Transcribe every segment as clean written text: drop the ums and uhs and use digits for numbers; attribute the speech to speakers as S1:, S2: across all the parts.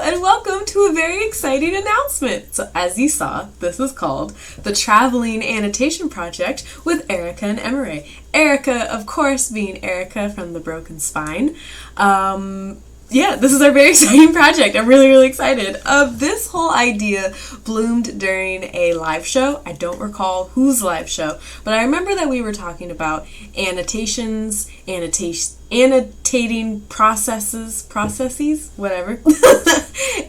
S1: and welcome to a very exciting announcement. So as you saw, this is called the Traveling Annotation Project with Erica and Emmarae. Erica, of course, being Erica from The Broken Spine. This is our very exciting project. I'm really, really excited. This whole idea bloomed during a live show. I don't recall whose live show, but I remember that we were talking about annotations, annotating processes, whatever.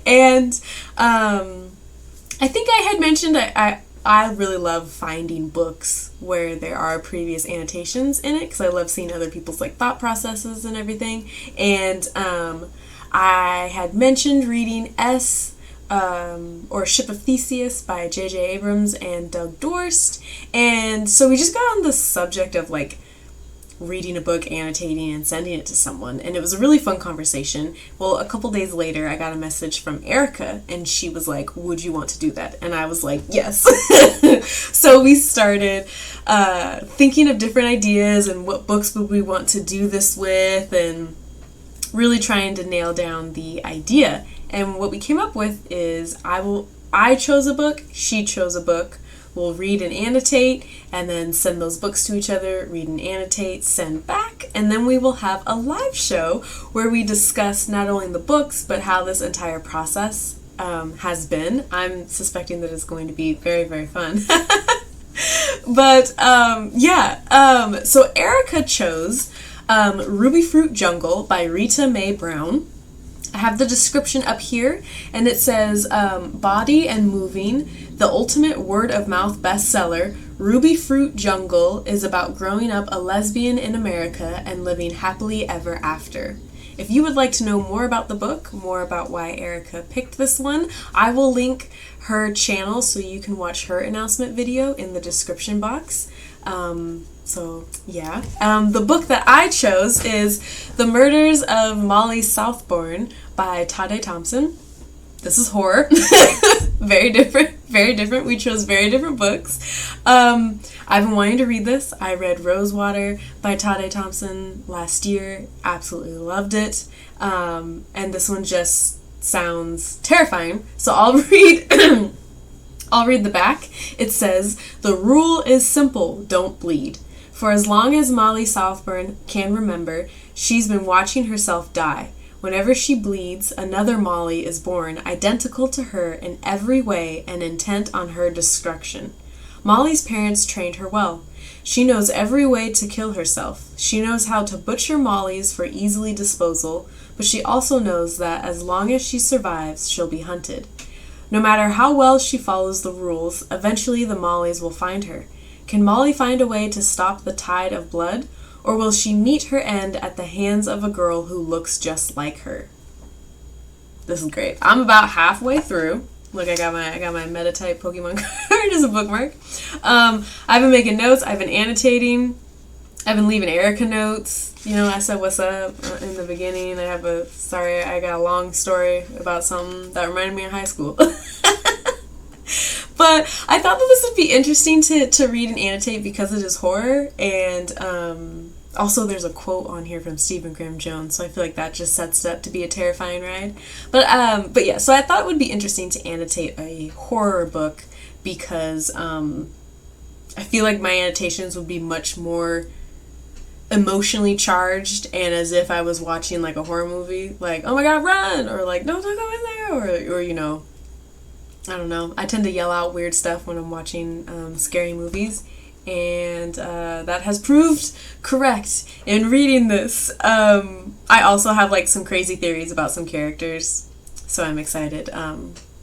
S1: And I think I had mentioned I really love finding books where there are previous annotations in it because I love seeing other people's like thought processes and everything. And I had mentioned reading or Ship of Theseus by J.J. Abrams and Doug Dorst. And so we just got on the subject of like reading a book, annotating, and sending it to someone. And it was a really fun conversation. Well, a couple days later, I got a message from Erica, and she was like, would you want to do that? And I was like, yes. So we started thinking of different ideas and what books would we want to do this with, and really trying to nail down the idea. And what we came up with is I chose a book, she chose a book. We'll read and annotate, and then send those books to each other, read and annotate, send back, and then we will have a live show where we discuss not only the books, but how this entire process has been. I'm suspecting that it's going to be very, very fun. But, so Erica chose Ruby Fruit Jungle by Rita Mae Brown. I have the description up here, and it says, Body and Moving, the ultimate word-of-mouth bestseller, Ruby Fruit Jungle is about growing up a lesbian in America and living happily ever after. If you would like to know more about the book, more about why Erica picked this one, I will link her channel so you can watch her announcement video in the description box. The book that I chose is The Murders of Molly Southbourne by Tade Thompson. This is horror. Very different. We chose very different books. I've been wanting to read this. I read Rosewater by Tade Thompson last year. Absolutely loved it. And this one just sounds terrifying. So I'll read the back. It says, "The rule is simple, don't bleed. For as long as Molly Southbourne can remember, she's been watching herself die. Whenever she bleeds, another Molly is born, identical to her in every way and intent on her destruction. Molly's parents trained her well. She knows every way to kill herself. She knows how to butcher Mollys for easily disposal, but she also knows that as long as she survives, she'll be hunted. No matter how well she follows the rules, eventually the Mollys will find her. Can Molly find a way to stop the tide of blood? Or will she meet her end at the hands of a girl who looks just like her?" This is great. I'm about halfway through. Look, I got my Metatype Pokemon card as a bookmark. I've been making notes. I've been annotating. I've been leaving Erica notes. You know, I said what's up in the beginning. I got a long story about something that reminded me of high school. But I thought that this would be interesting to read and annotate because it is horror, and also there's a quote on here from Stephen Graham Jones, so I feel like that just sets it up to be a terrifying ride. But yeah, so I thought it would be interesting to annotate a horror book because I feel like my annotations would be much more emotionally charged and as if I was watching like a horror movie, like, oh my god, run, or like, no, don't go in there, or you know, I don't know. I tend to yell out weird stuff when I'm watching scary movies, and that has proved correct in reading this. I also have like some crazy theories about some characters, so I'm excited.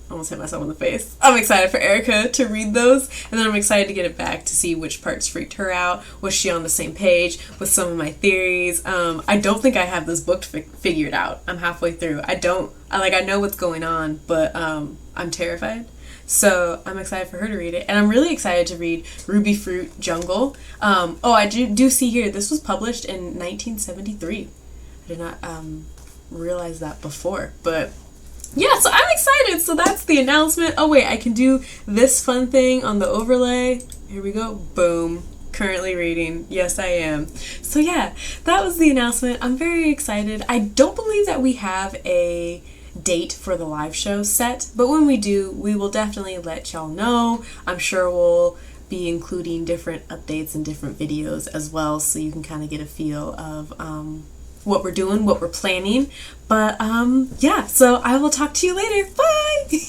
S1: Almost hit myself in the face. I'm excited for Erica to read those, and then I'm excited to get it back to see which parts freaked her out. Was she on the same page with some of my theories? I don't think I have this book figured out. I'm halfway through. I know what's going on, but I'm terrified. So I'm excited for her to read it, and I'm really excited to read Ruby Fruit Jungle. I do see here, this was published in 1973. I did not realize that before, but yeah, so I'm excited. So that's the announcement. Oh wait, I can do this fun thing on the overlay. Here we go. Boom. Currently reading. Yes, I am. So yeah, that was the announcement. I'm very excited. I don't believe that we have a date for the live show set, but when we do, we will definitely let y'all know. I'm sure we'll be including different updates and different videos as well, so you can kind of get a feel of what we're doing, what we're planning. But yeah, so I will talk to you later. Bye!